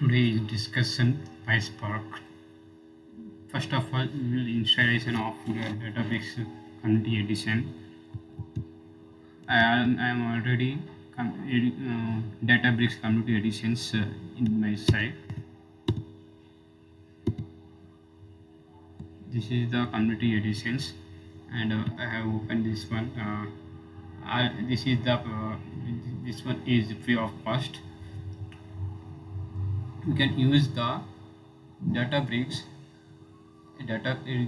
Today is discussion PySpark. First of all, we will installation of the Databricks Community Edition. I am already Databricks Community Editions in my site. This is the Community Editions, and I have opened this one. This is the this one is free of cost. You can use the Databricks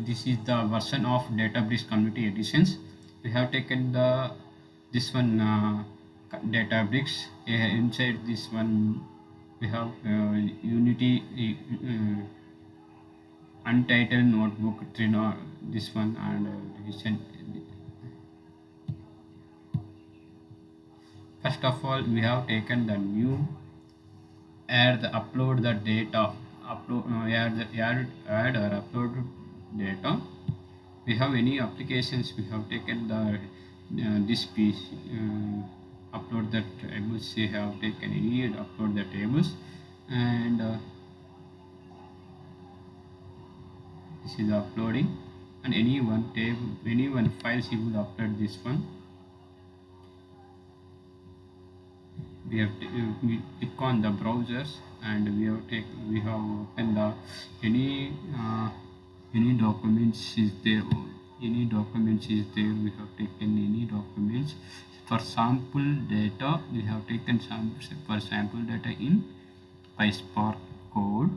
this is the version of Databricks Community Editions. We have taken the this one Databricks. Inside this one we have Unity Untitled Notebook Trino, this one, and first of all we have taken the new add the upload the data upload add or upload data. We have any applications, we have taken the this piece upload the tables. We have taken any upload the tables, and this is uploading, and any one table, any one files you will upload this one. We have we click on the browsers, and we have opened the any documents is there, any documents is there. We have taken any documents for sample data. We have taken some for sample data in PySpark code.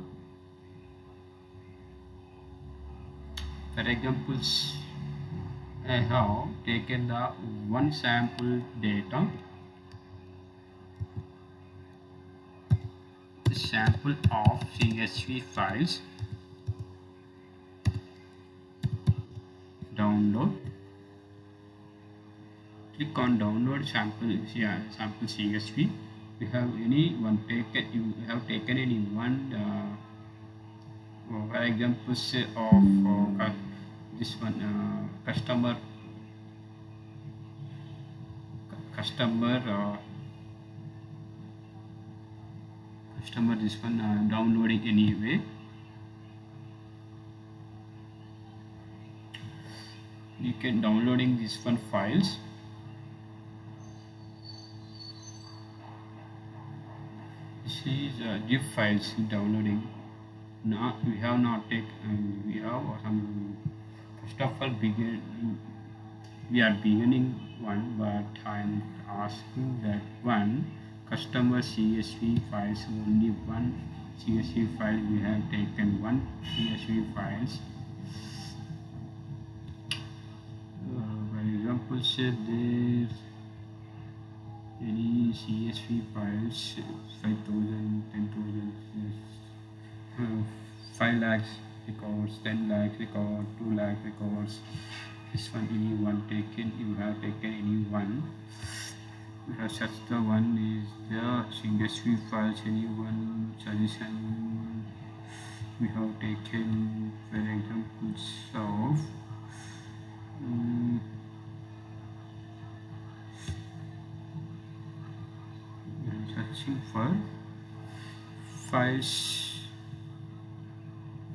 For examples, I have taken the one sample data, the sample of CSV files. Download. Click on download sample. Sample CSV. We have any one taken. You have taken any one. For example, of this one customer this one downloading anyway. You can downloading this one files. This is zip files downloading. Now we have not taken. We have some. First of all, we are beginning one, but I'm asking that one customer CSV files, only one CSV file. We have taken one CSV files. For example, say there any CSV files 5,000, 10,000, 5 lakhs records, 10 lakhs records, 2 lakh records. This one any one taken. You have taken any one. We have such the one is the CSV files. Any one suggestion we have taken. For examples of searching for files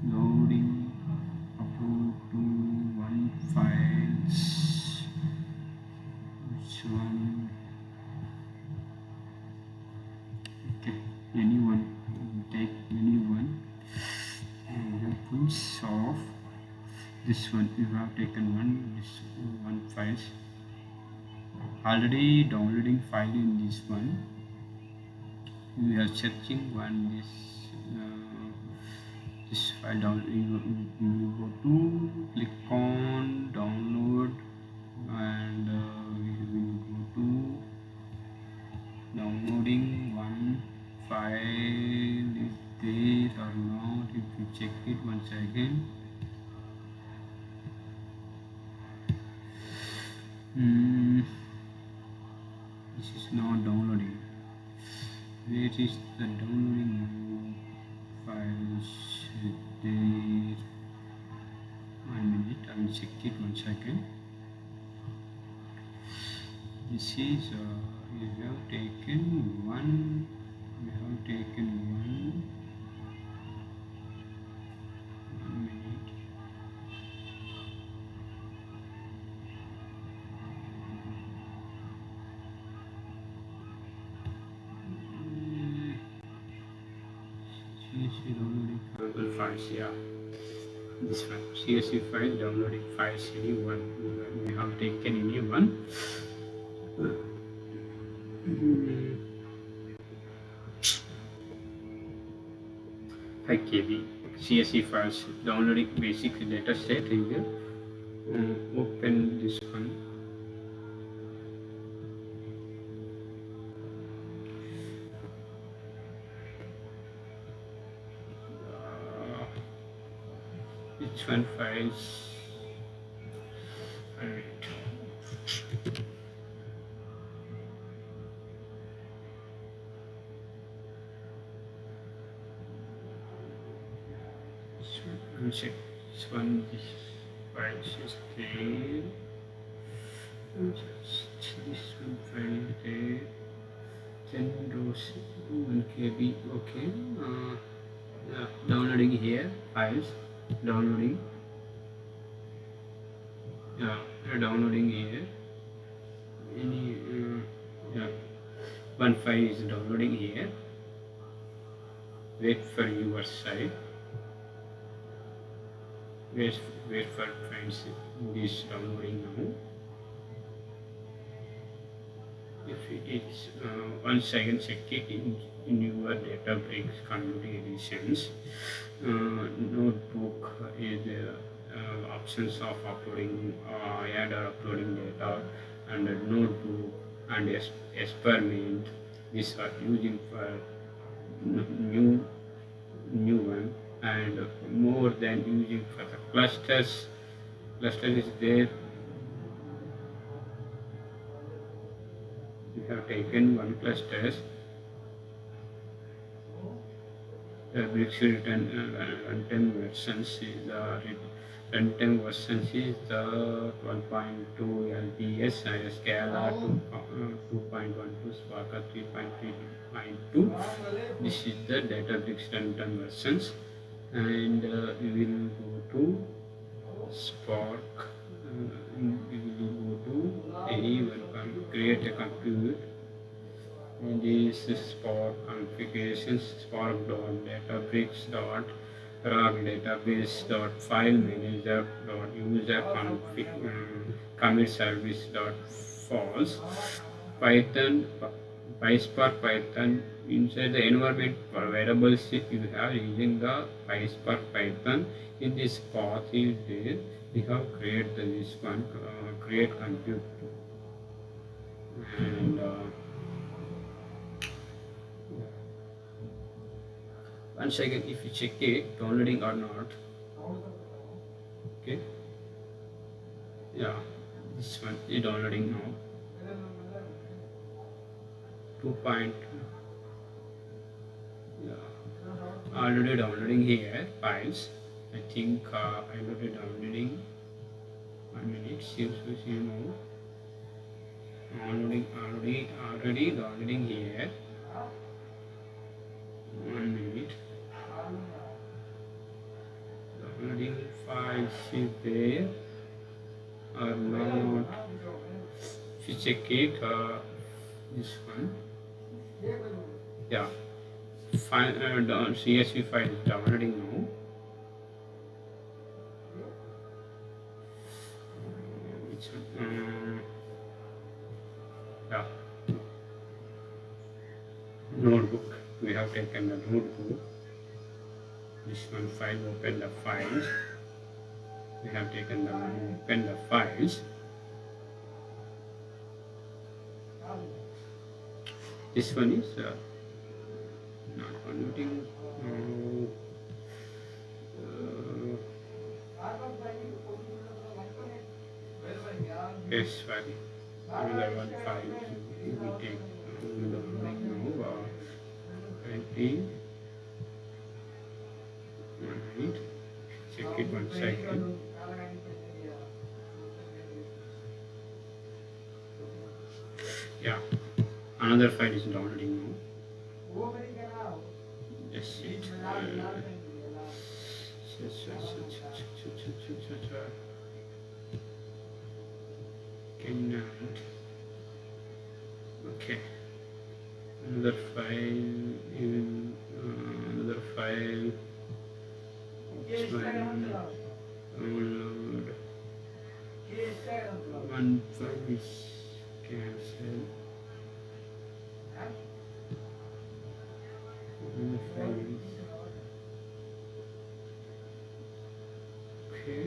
loading upload to one files. Which one? Okay, anyone, take anyone. Examples of this one. You have taken this one files. Already downloading file in this one. We are searching one this file down. You go to click on download, and we will go to downloading one file. Is there or not? If you check it once again. This is not downloading. Where is the downloading files? There. 1 minute. I will check it once again. This is we have taken one. We have taken one CSV downloading sample files. Yeah, this one CSV file downloading files. Any one we have taken any one. 5 KB CSV files downloading basic data set. Here open this one. Which one files? Alright. Check this one. This file is there. This one file is there. 10 rows, 1 KB. Okay. Yeah, downloading here files. Downloading. Yeah, downloading here. Any yeah, one file is downloading here. Wait for your side. Wait for friends. This downloading now. If it's once again check it in your Databricks Community Editions notebook is options of uploading add or uploading data, and notebook and experiment. These are using for new one, and more than using for the clusters. Cluster is there. We have taken one clusters. The Bricks runtime versions is the runtime versions is the 12.2 LPS, Scala 2.12, Spark 3.3.2. This is the Databricks runtime versions, and we will go to Spark. We will go to anyone create a compute. And this is Spark configurations, spark.databricks.rog database.file manager.user commit service.false. Python, PySpark Python. Inside the environment variables you have using the PySpark Python. In this path is there. We have created this one, create compute, and once again if you check it downloading or not. Okay, yeah, this one is downloading now. 2.2. Yeah, already downloading here files. I think already downloading. 1 minute. See now. Already downloading here. 1 minute. Downloading files is there or not? If you check it, this one. Yeah. CSV file is downloading now. Yeah. Notebook. We have taken the notebook. This one file, open the files. We have taken the open the files. This one is not converting. Yes, sorry. Another one file we take now. 20. Right. Check it 1 second. Yeah, another file is downloading now. That's it. Okay. Another file. file. It's my download. One file is cancelled. One file is okay. Okay.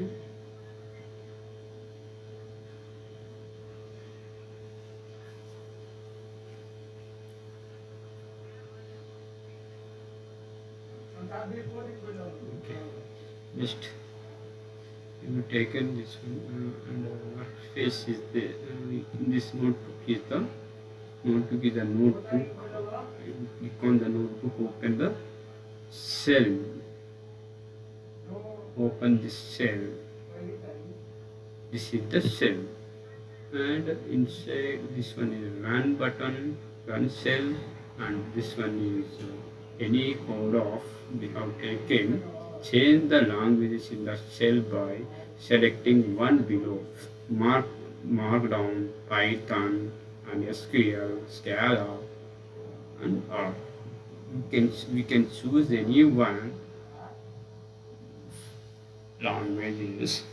Just you have taken this one and workspace is there. This notebook is the notebook. You click on the notebook, open the cell. Open this cell. This is the cell. And inside this one is run button, run cell, and this one is any code of we have taken. Change the languages in the cell by selecting one below. Markdown, Python, and SQL, Scala, and R. We can choose any one languages.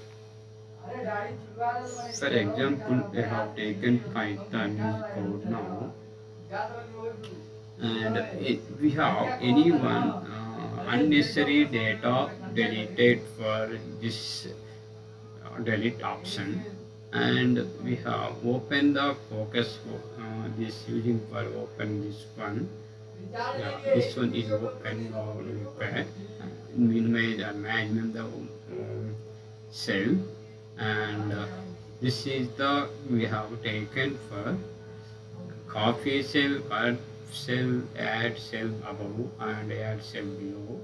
For example, I have taken Python code now, and we have any one unnecessary data deleted for this delete option, and we have open the focus this using for open this one. Yeah, this one is open or repair. Minimize or maximum the cell, and this is the we have taken for copy cell, add cell, add cell above and add cell below.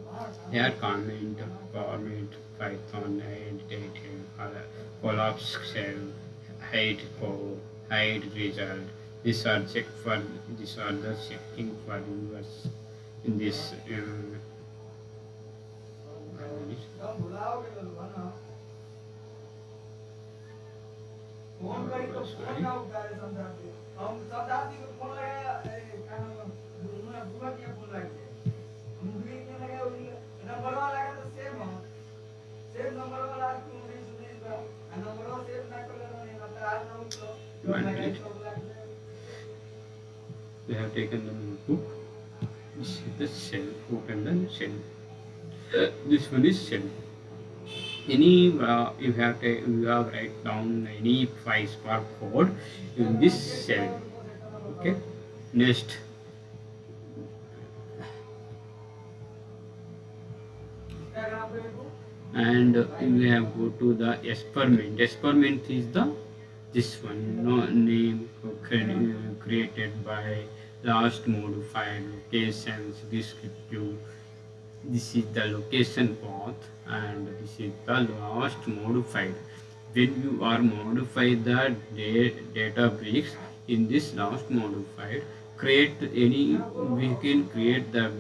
Here comment, format, Python, add, collapse cell, hide code, hide result. These are check for these are the checking for inverse in this. We have taken the book. This is the shell. Open the shell. This one is shell. Any you have write down any 5 spark code in this shell. Okay. Next. And we have go to the experiment. Experiment is the this one. No name created by last modified locations descriptive. This is the location path, and this is the last modified. When you are modify the Databricks in this last modified, create any we can create the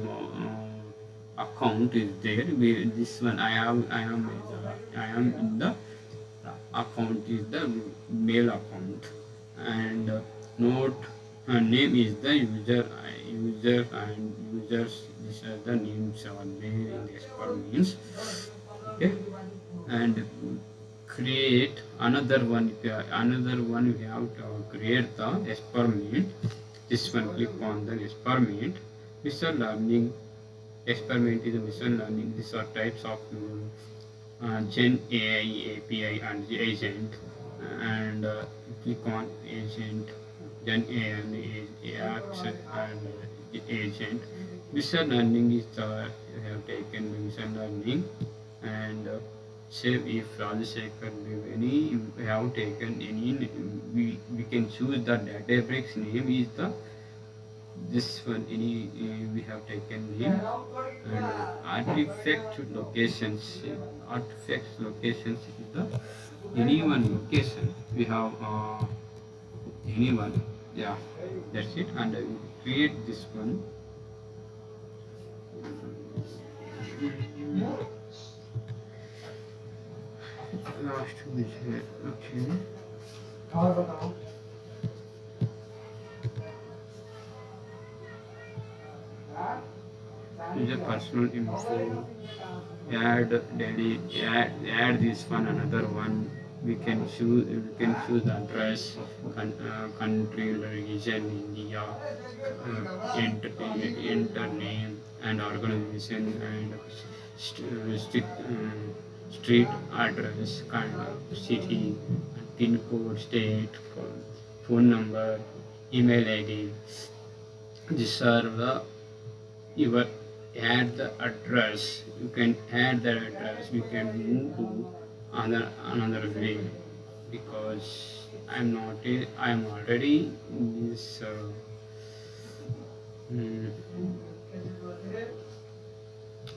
account is there. This one I am in the account is the mail account, and note name is the user and users. These are the names are there in the experiments. Okay, and create another one. Another one we have to create the experiment. This one click on the experiment. Machine learning experiment is a machine learning. These are types of Gen AI API and the agent, and click on agent, then AI and apps and the agent. Machine learning is the we have taken machine learning, and save if Rajasekhar any we have taken any we can choose the Databricks name is the this one any we have taken name, and artifact locations is the any one location we have any one, yeah, that's it, and we create this one. Last is here. Okay. user personal info, add daily, add this one, another one. We can choose address, country, region, India, enter name and organization and street address, kind of city, pin code, state, phone number, email ID. These are the your add the address. You can add the address. You can move to another way because I'm already in this. Mm,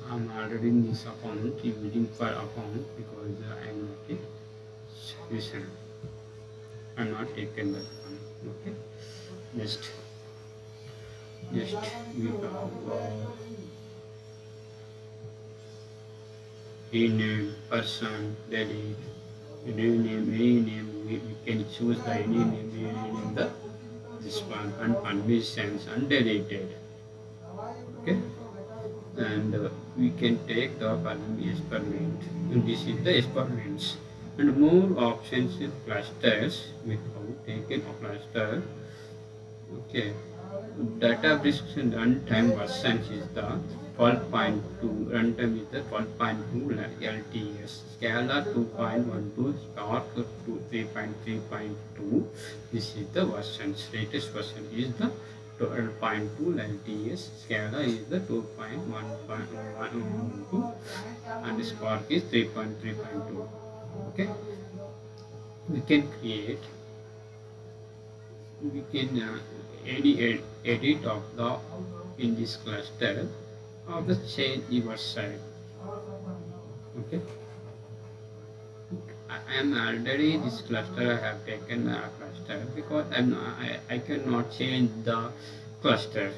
I'm already in this account using for account because I'm not a citizen. I'm not taken that one. Okay. Next, just we have rename person, delete, rename, rename. We can choose the any name, rename the this one and permissions undeleted. Okay, and we can take the experiment. And this is the experiments and more options with clusters. We have taken a cluster. Okay, Databricks runtime version is the 12.2, runtime is the 12.2 LTS, Scala 2.12, Spark 3.3.2. This is the versions. Latest version is the 12.2 LTS, Scala is the 2.1.12, and Spark is 3.3.2. Okay, we can create, we can edit of the in this cluster of the chain your side. Okay, I am already this cluster. I have taken a cluster because I cannot change the cluster.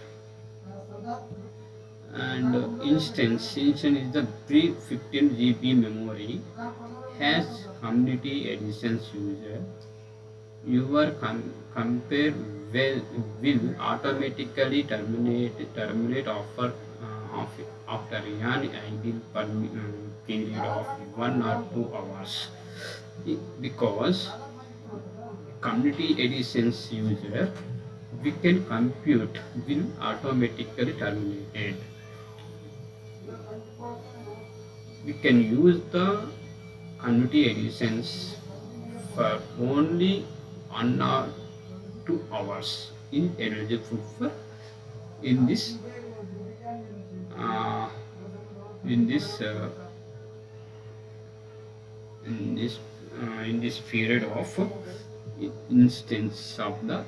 And instance is the brief 15 GB memory, has community editions user. Your compare will automatically terminate after an ideal period of 1 or 2 hours because community editions user we can compute will automatically terminate. We can use the community editions for only 1 or 2 hours in eligible for in this uh, in this uh, in this period of instance of the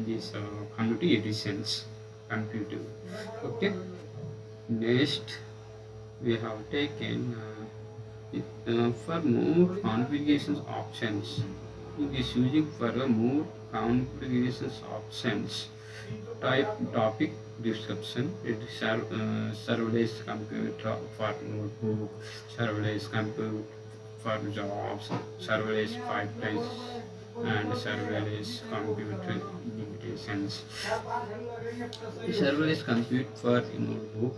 this community editions computing. Okay, next we have taken for more configurations options. It is using for more configurations options. Type topic description. It is serverless computer for notebook, serverless compute for jobs, serverless pipelines, and serverless computer limitations. Serverless compute for notebook,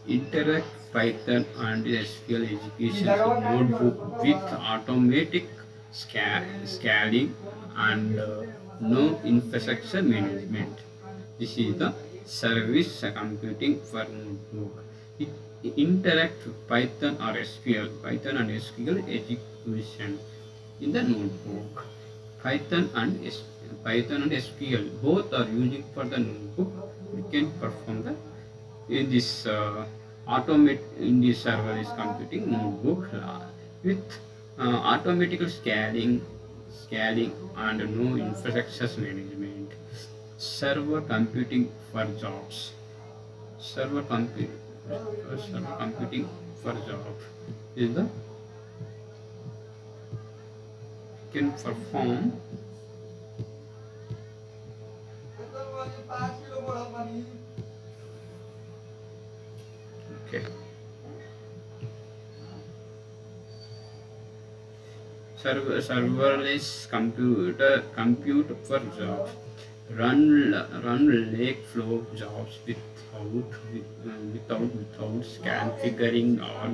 interact Python and SQL execution in notebook with automatic scaling and no infrastructure management. This is the service computing for notebook. It interact with Python or SQL, Python and SQL execution in the notebook. Python and SQL both are using for the notebook. We can perform the in this automate in this serverless computing notebook with automatical scaling and no infrastructure management. Server computing for jobs. Server computing server computing for job is the can perform. Okay. Serverless compute for job. run lake flow jobs without configuring or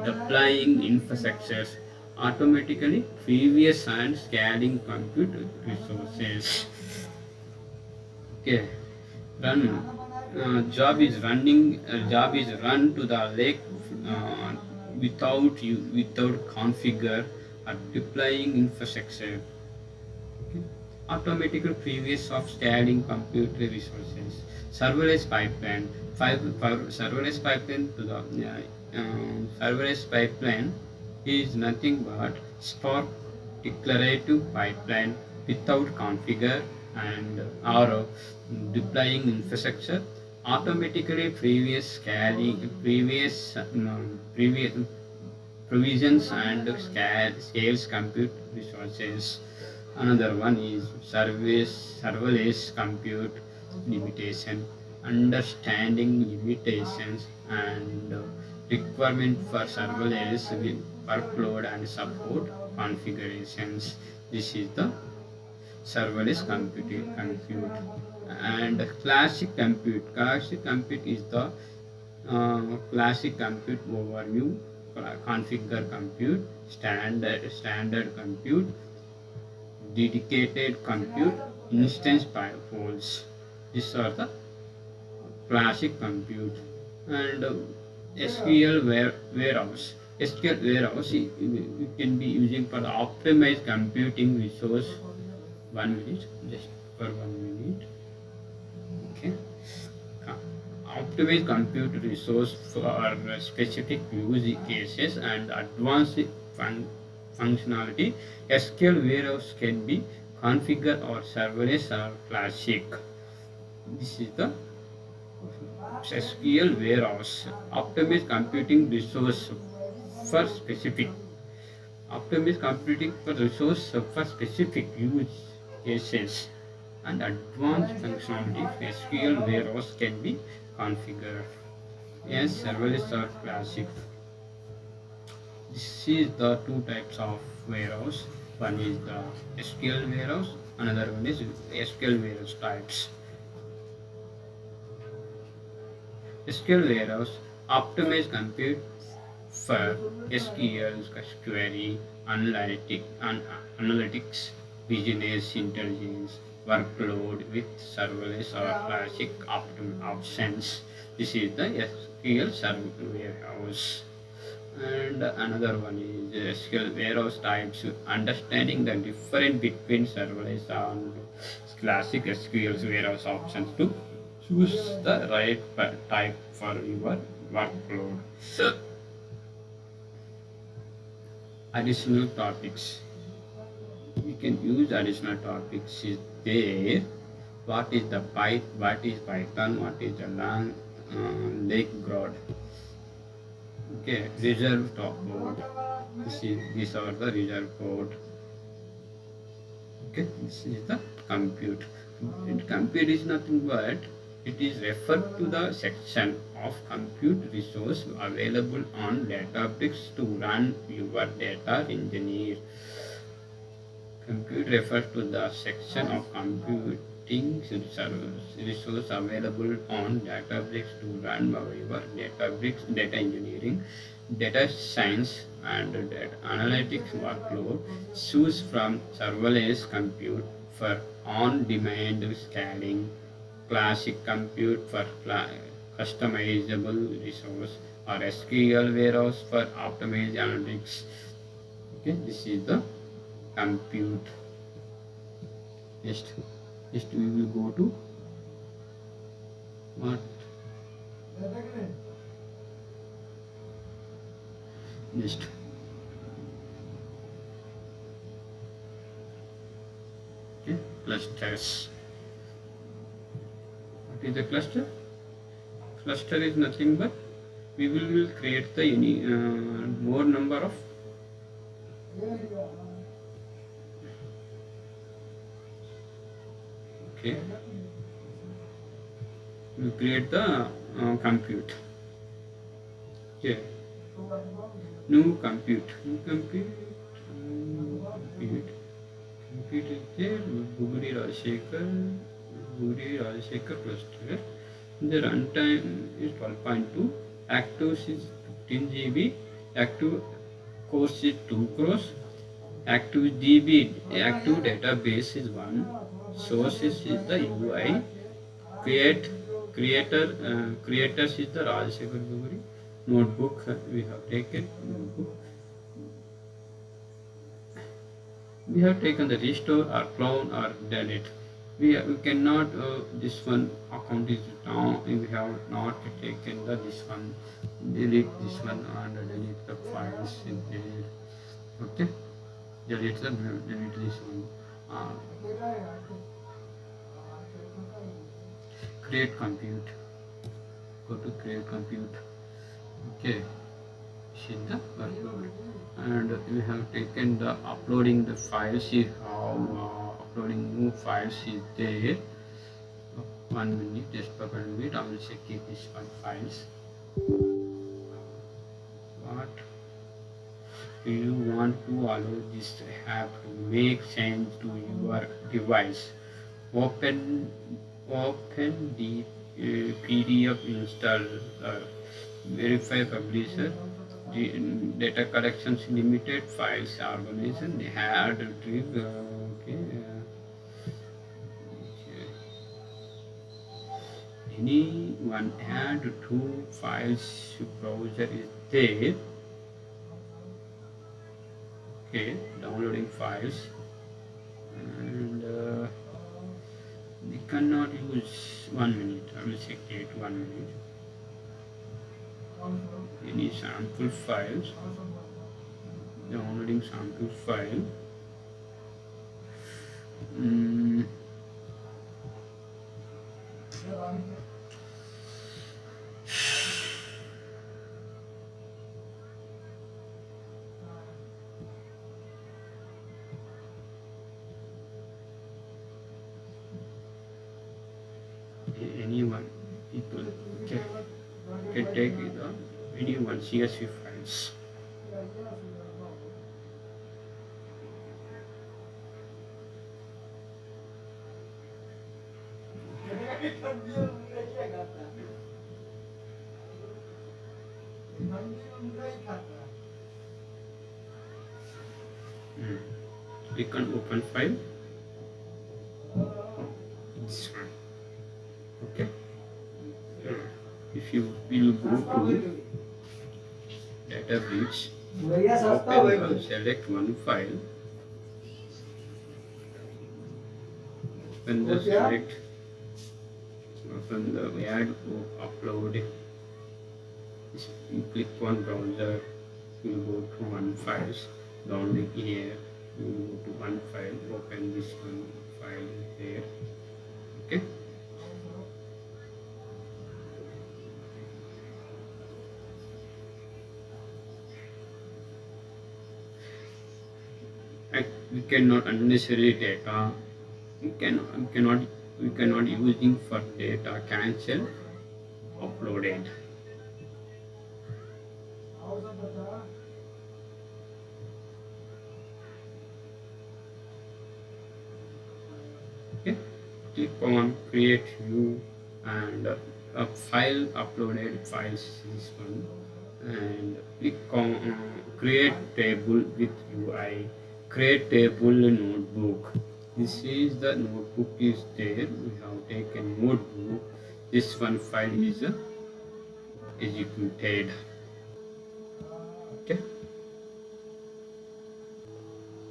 deploying infrastructures automatically previous and scaling compute resources. Okay, run job is run to the lake uh, without configure or deploying infrastructure. Okay. Automatically previous of scaling computer resources. Serverless pipeline. Serverless pipeline to the serverless pipeline is nothing but Spark declarative pipeline without configure and or deploying infrastructure. Automatically previous scaling previous provisions and scales compute resources. Another one is serverless compute limitation, understanding limitations and requirement for serverless with workload and support configurations. This is the serverless compute. And classic compute. Classic compute is the classic compute overview, configure compute, standard compute, dedicated compute, instance poles. These are the classic compute. And SQL warehouse. SQL warehouse you can be using for the optimized computing resource. 1 minute, just for 1 minute. Okay. Optimize compute resource for specific use cases and advanced functionality. SQL warehouse can be configured or serverless or classic. This is the SQL warehouse. Optimize computing resource for specific. Optimize computing for resource for specific use cases and advanced functionality. SQL warehouse can be configured. Yes, serverless or classic. This is the two types of warehouse. One is the SQL warehouse, another one is SQL warehouse types. SQL warehouse optimize compute for SQL query, analytics, business intelligence, workload with serverless or classic options. This is the SQL server warehouse. And another one is SQL warehouse types, understanding the difference between serverless and classic SQL warehouse options to choose the right type for your workload. Additional topics. We can use additional topics is there. What is the what is Python, what is the lake growth. Okay, reserve top mode. These are the reserve code. Okay, this is the compute. And compute is nothing but it is referred to the section of compute resource available on Databricks to run your data engineer. Compute refers to the section of computing resource available on Databricks to run your Databricks data engineering, data science, and data analytics workload. Choose from serverless compute for on-demand scaling, classic compute for customizable resource, or SQL warehouse for optimized analytics. Okay, this is the compute. Next we will go to what next. Okay, clusters. What is a cluster? Cluster is nothing but we will create the any more number of okay. We create the compute. Okay. New compute. Repeat is there. Bugidi Rajasekhar cluster. The runtime is 12.2. Active is 15 GB. Active course is 2 crores. Active DB, active database is 1. Sources is the UI. Create creators is the Rajasekhar Bugidi. Notebook we have taken notebook. We have taken the restore or clone or delete. We cannot this one account is down. We have not taken the this one. Delete this one and delete the files in there. Okay, delete this one. Create compute. Go to create compute. Okay, see the workload. And we have taken the uploading the files. See how uploading new files is there. 1 minute, just for 1 minute. I will check if this one files. What you want to allow this app to make sense to your device? Open the PDF installer. Verify publisher. Data collections limited. Files organization. They had retrieve. Okay. Anyone add two files browser is there. Okay, downloading files, and we cannot use 1 minute. I will check it 1 minute. Any sample files, downloading sample file. Anyone people can take it on anyone CSV files. Click on open file. This one. Okay. If you will go to Databricks, open select one file. When the select, open the add upload. You click on browser. You go to one files. Download here. You go to one file. Open this one file here. Okay. We cannot unnecessary data. We cannot using for data cancel uploaded. Okay. Click on create view and a file uploaded files this one, and click on create table with UI. Create table notebook. This is the notebook is there. We have taken notebook. This one file is executed. Okay.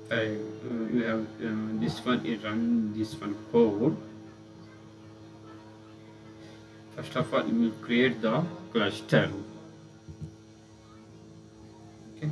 You have this one is run this one code. First of all, you will create the cluster. Okay.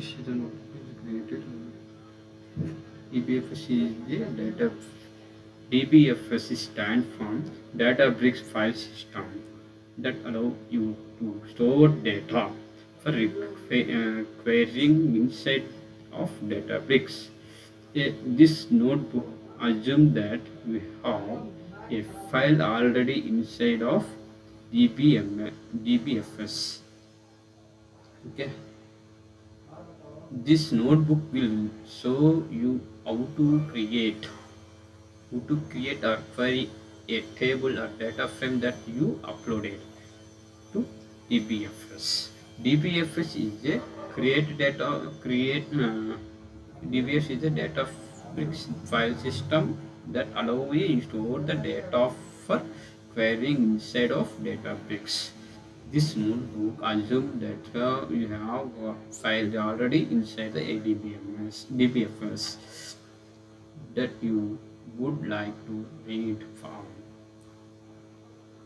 This is the created. DBFS is the data. DBFS is stand for Databricks file system that allow you to store data for querying inside of Databricks. This notebook assumes that we have a file already inside of DBFS. Okay, this notebook will show you how to create or query a table or data frame that you uploaded to DBFS. DBFS is a create data create DBFS is a data bricks file system that allow you to store the data for querying inside of Databricks. This notebook assumes that you have a file already inside the DBFS that you would like to read from.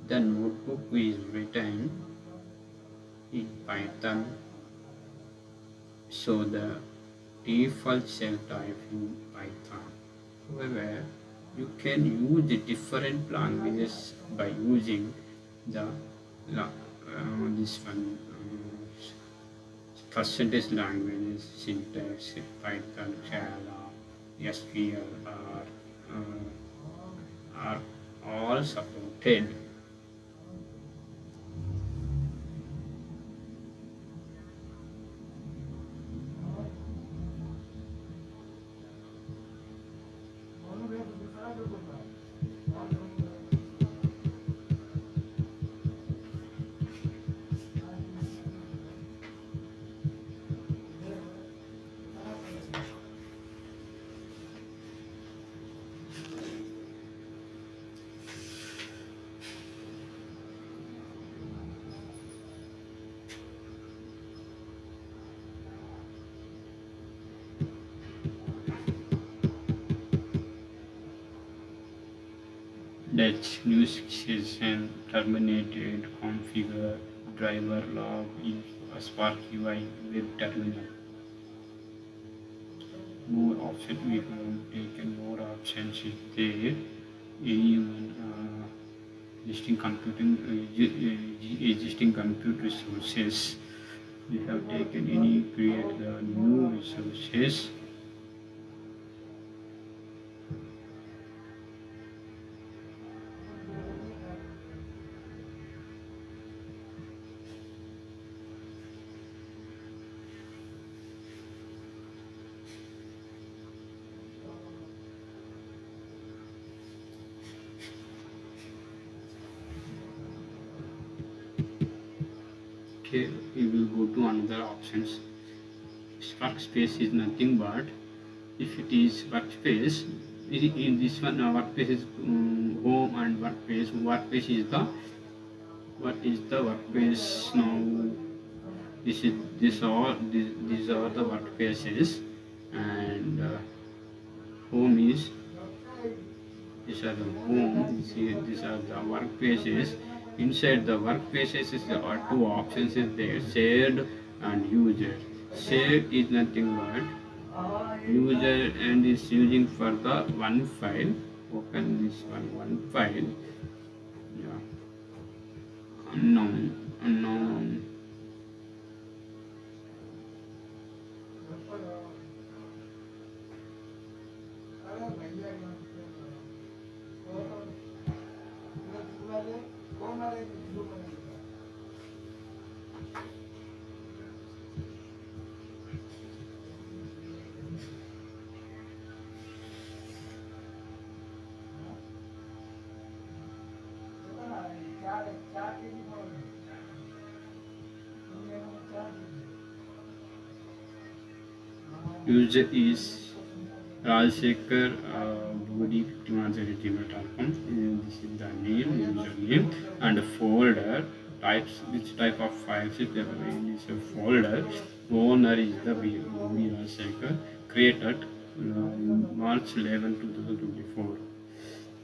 The notebook is written in Python, so the default shell type in Python. However, you can use the different languages by using the this one percentage languages, syntax, Python, Java, SQL are all supported. That new session terminated, configure driver log in Spark UI web terminal. More options, we have taken more options is there. Anyone existing compute resources. We have taken any create the new resources. Okay, we will go to another options. Workspace is nothing but if it is workspace, in this one workspace is home and workspace. Workspace is the what is the workspace now? These are the workspaces, and home is these are the home. These are the workspaces. Inside the workspaces there are two options is there: shared and user. Shared is nothing but user and is using for the one file. Open this one file. Yeah, unknown. User is Rajasekhar Bugidi gmail.com. This is the name, username, and folder types. Which type of files is there? Is a folder. Owner is the Bugidi Rajasekhar. Created March 11, 2024.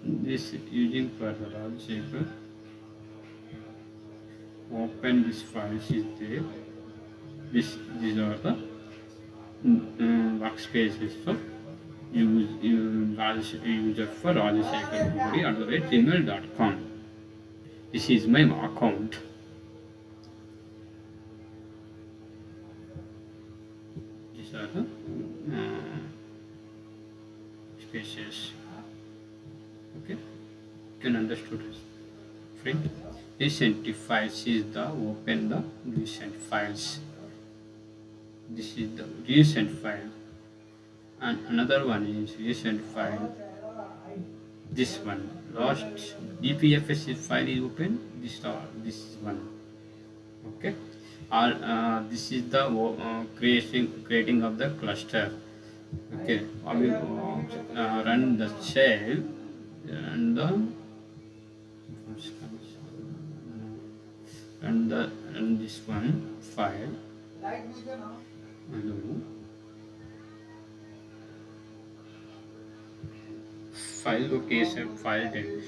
This using for the Rajasekhar. Open this files is there. These are the workspace is for user for rajasekhar@gmail.com. This is my account. These are the spaces. Okay, you can understood this. Friend, recent files is the open the recent files. This is the recent file, and another one is recent file. This one last dpfs file is open. This one. Okay, all this is the creating of the cluster. Okay, I will run the shell and the and this one file. Hello. File location, file type.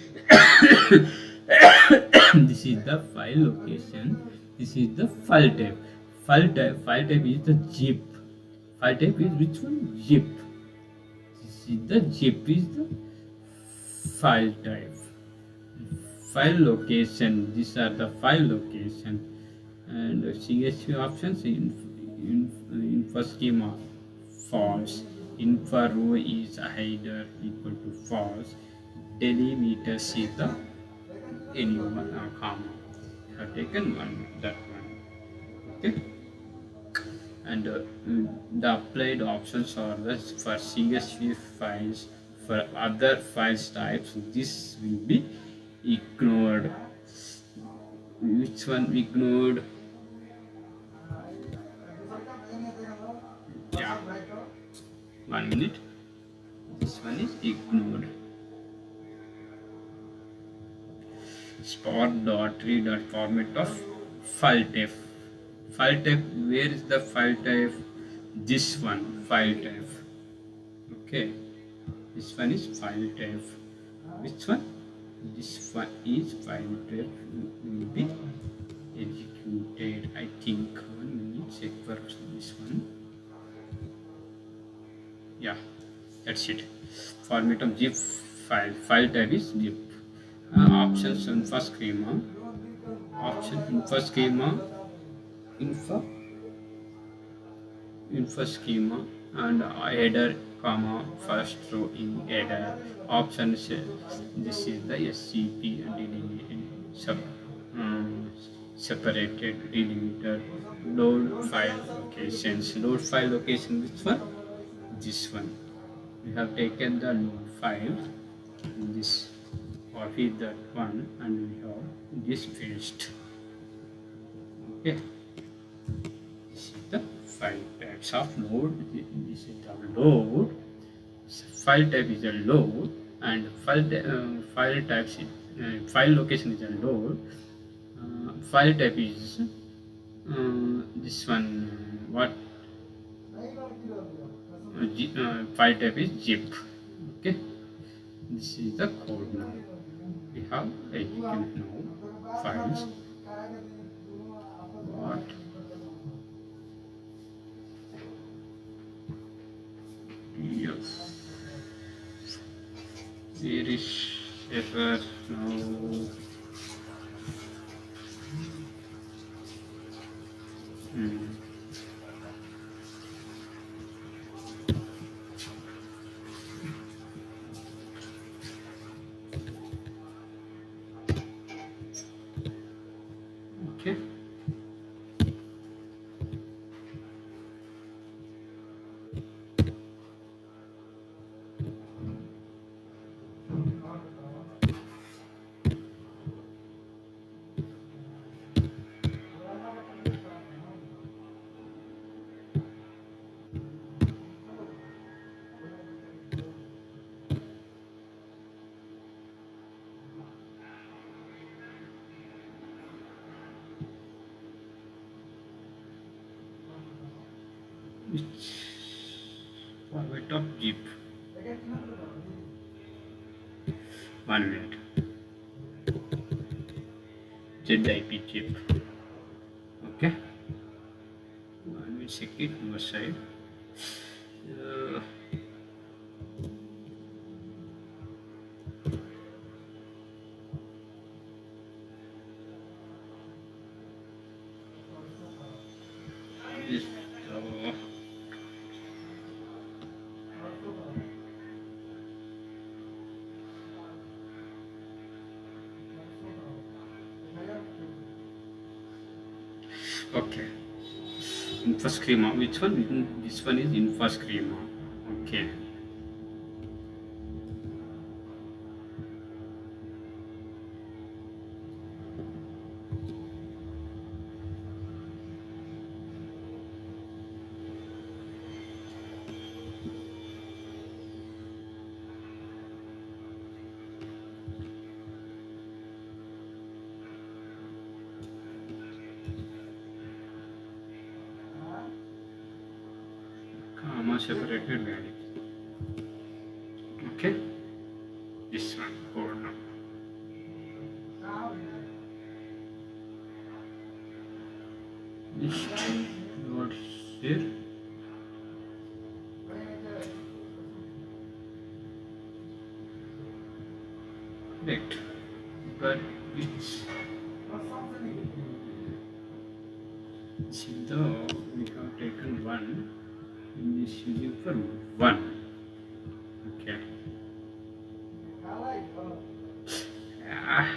This is the file location. This is the file type. File type is the zip. File type is which one? Zip. This is the zip is the file type. File location. These are the file location. And CSV options info schema false. Info row is header equal to false. Delimiters is the anyone comma. I have taken one that one. Okay. And the applied options are the for CSV files. For other files types, this will be ignored. Which one ignored? Yeah, 1 minute. This one is ignored. Spot.read format of file type. File type, where is the file type? This one, file type. Okay, this one is file type. Which one? This one is file type. Will be executed. I think 1 minute. Check for this one. Yeah, that's it. Format of zip file. File type is zip. Options info schema. Option info schema. Info schema and header comma first row in header. Options this is the SCP separated delimiter. Load file locations. Load file location, which one? This one. We have taken the load file in this, copy that one, and we have this paste. Okay, this is the file types of load. This is the load. File type is a load, and file types file location is a load. File type is this one. What? File type is zip. Okay, this is the code now. We have execute now files. What? Yes. There is error now. Okay. Which format of zip? 1 minute. ZIP zip. Okay. 1 minute. Check it your side. Uh, this, uh, okay. Info schema. Which one? This one is info schema. Okay. Comma separated value. Okay. This one. Code. List. What's here? Correct. But it's see though we have taken one in this using for one. Okay. Ah, ah.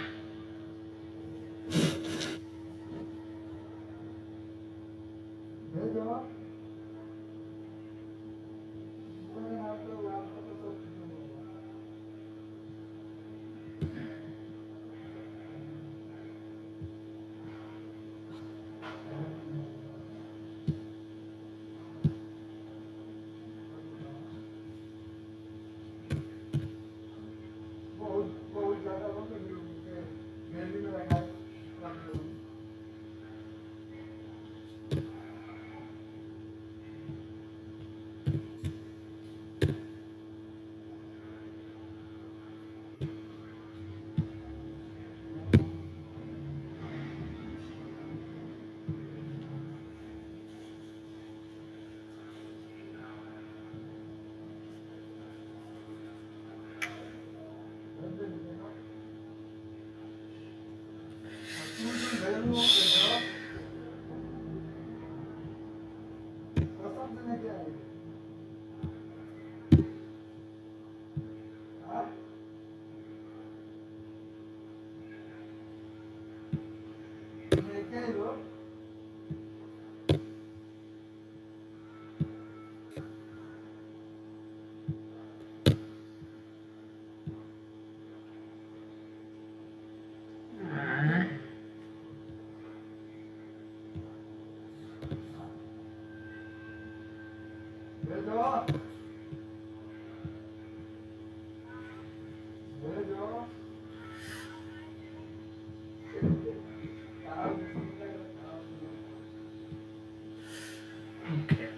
Okay.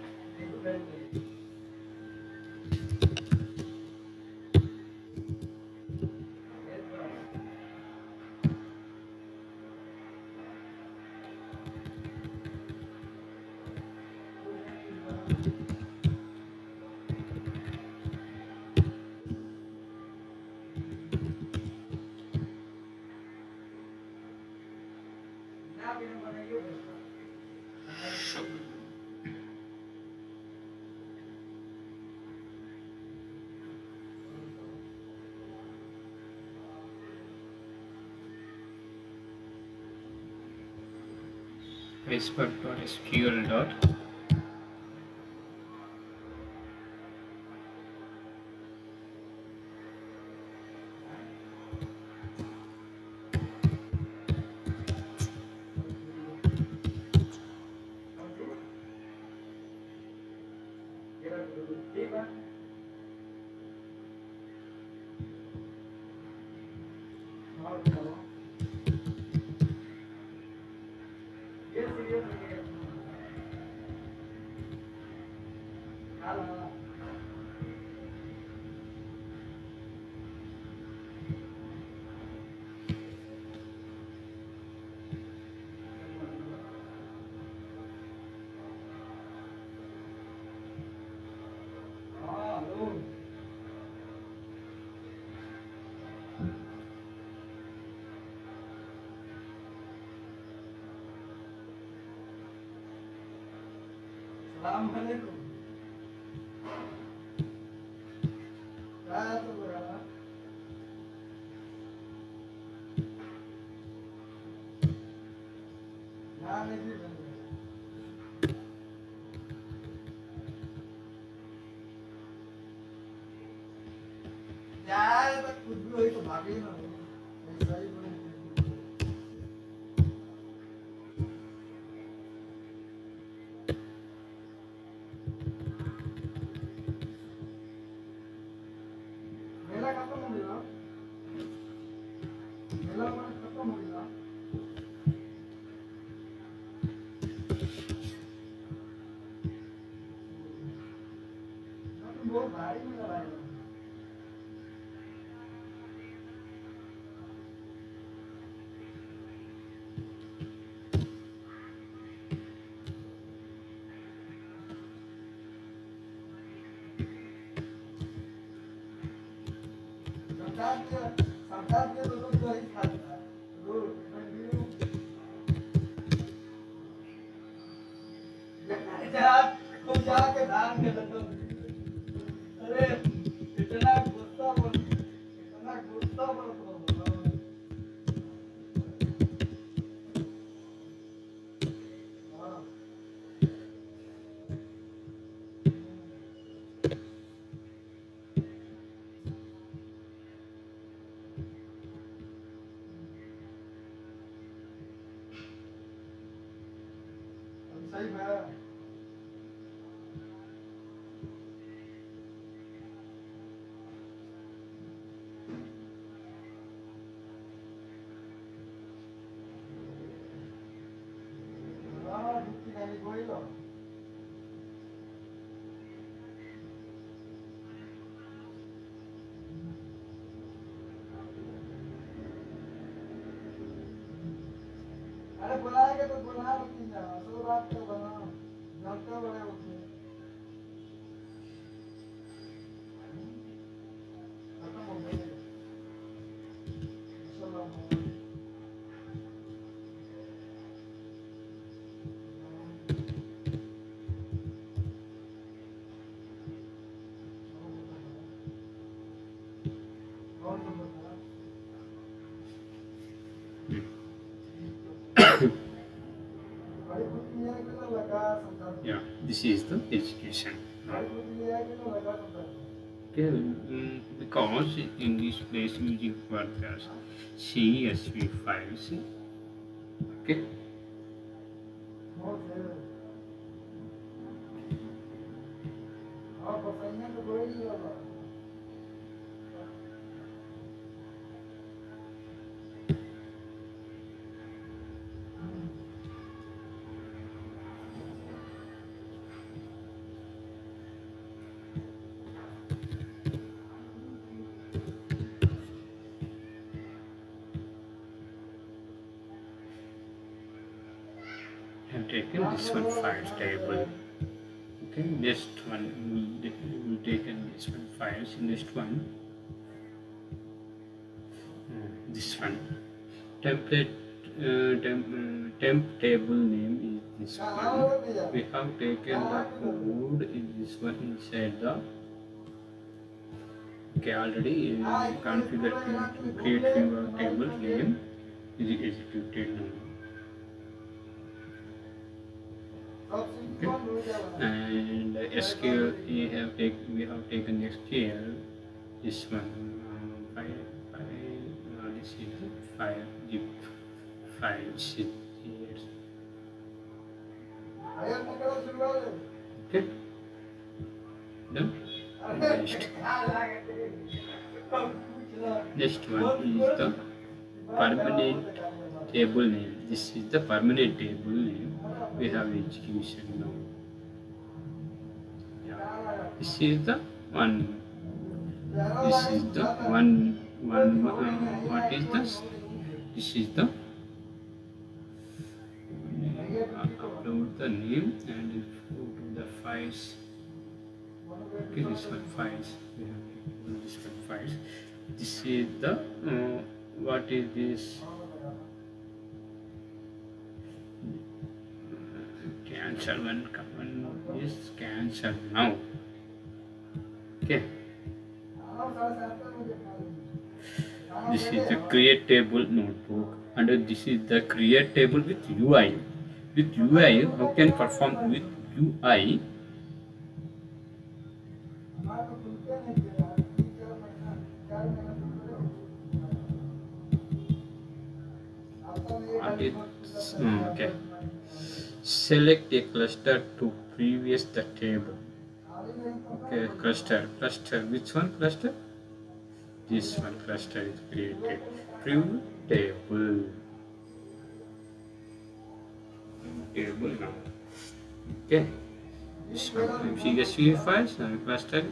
Facebook.sql dot Yeah, this is the education. Okay, because in this place using for the CSV files. Okay. I have taken this one files table. Okay, next one we taken this one files. Next one, this one template. Temp table name is this one. We have taken the code in this one inside the. Okay, already configured to create your table name is executed now. Okay. And SQL we have taken SQL. This one this is the file zip file sheet here. Okay. Done. Next one is the permanent table name. This is the permanent table name. We have execution now. Yeah. This is the one. This is the one. What is this? This is the upload the name and go to the files. Okay, this one files. We have this one files. This is the what is this? Cancel one is cancelled now. Okay, this is the create table notebook, and this is the create table with UI. With UI, how can perform with UI? Okay. Select a cluster to previous the table. Okay, cluster. Which one cluster? This one cluster is created. Preview table. Table now. Okay. This one. CSV files and cluster.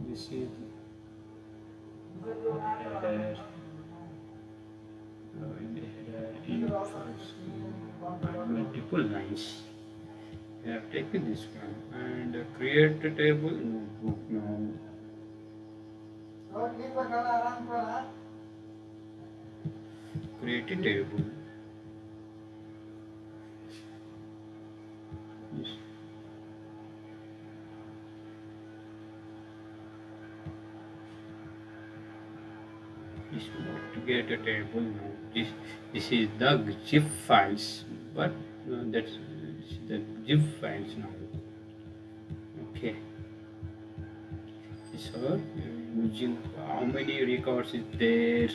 This is header. In the header, in files, multiple lines. I have taken this one and create a table notebook now. Create a table. Yes. This to get a table now. This is the zip files, but that's the zip files now. Okay. So using how many records is there?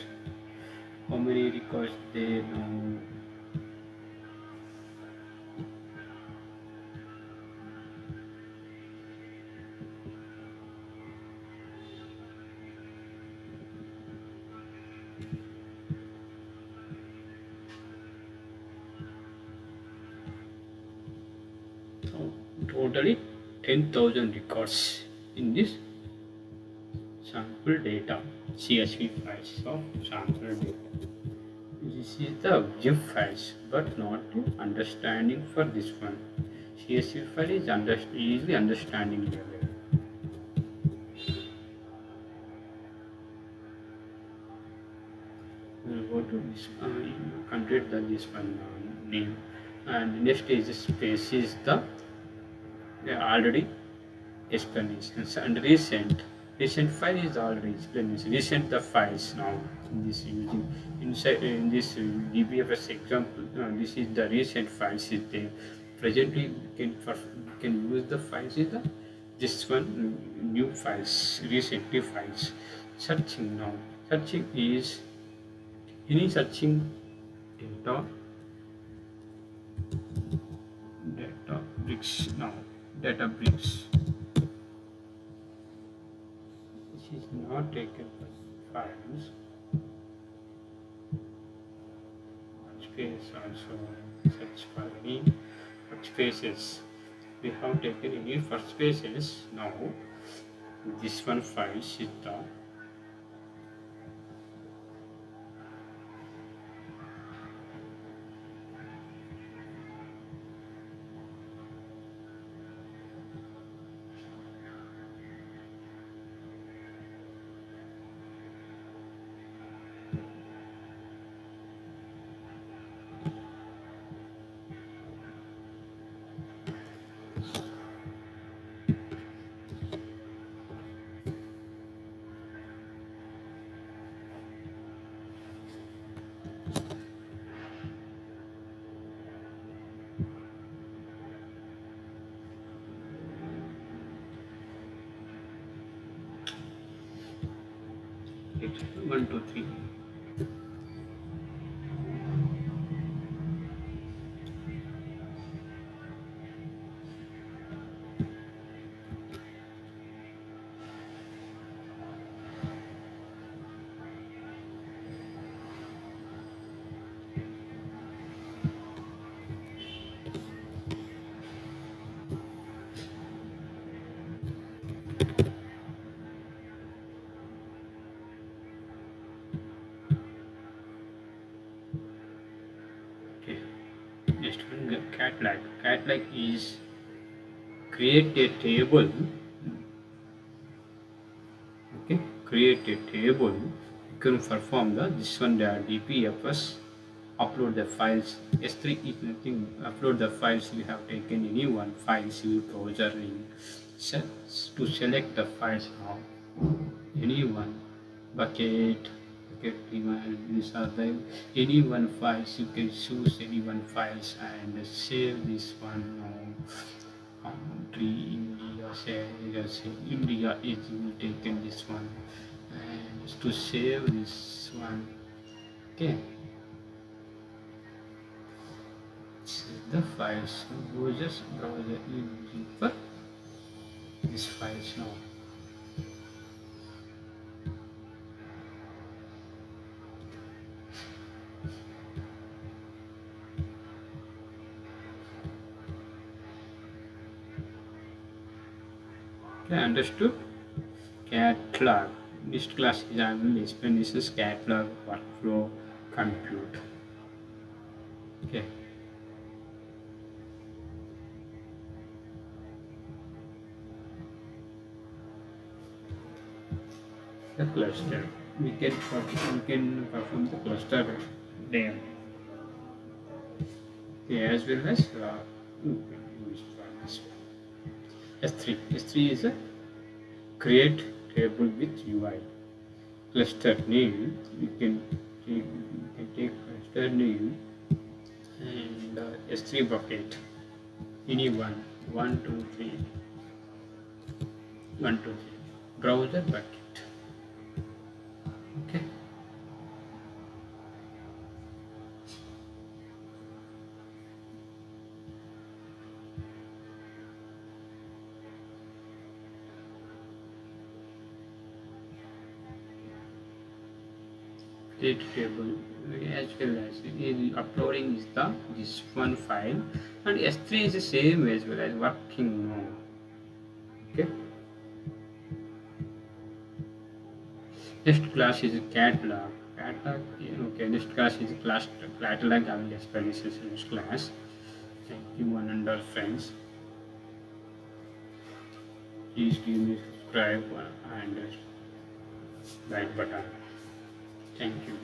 How many records there now? So totally 10,000 records in this sample data, CSV files of sample data. This is the zip files, but not understanding for this one. CSV file is easily understanding level. We'll go to this complete this one name, and next is space is the already explanations, and recent file is already explanation. Recent the files now in this using inside in this DBFS example. This is the recent files is there. Presently can use the files is the this one new files, recently files. Searching now. Searching is any searching data Databricks now. Databricks. This is not taken by files. Workspace also search for any workspaces. We have taken any workspaces now. This one file is the it's 1, 2, 3. Okay. Next one, cat-like. Cat-like is create a table. Okay, create a table. You can perform the this one the DPFS upload the files. S3 is nothing. Upload the files you have taken any one files you browser link. To select the files now, any one bucket these are the any one files. You can choose any one files and save this one now. Country India, say India is taken this one, and to save this one, okay, save the files. So just browser using for these files now. Okay, understood? Catalog. Next class example explanations catalog workflow compute. Okay. The cluster. We can perform the cluster there. Okay, as well as S3. S3 is a create table with UI. Cluster name. We can take cluster name and S3 bucket. Any one. 1, 2, 3. 1, 2, 3. Browser bucket. Okay. Create table as well as in uploading is the this one file, and S3 is the same as well as working now. Okay. Next class is catalog. Catalog. Okay. Next class is class catalog. I will explain this in this class. Thank you, one and all friends. Please give me subscribe and like button. Thank you.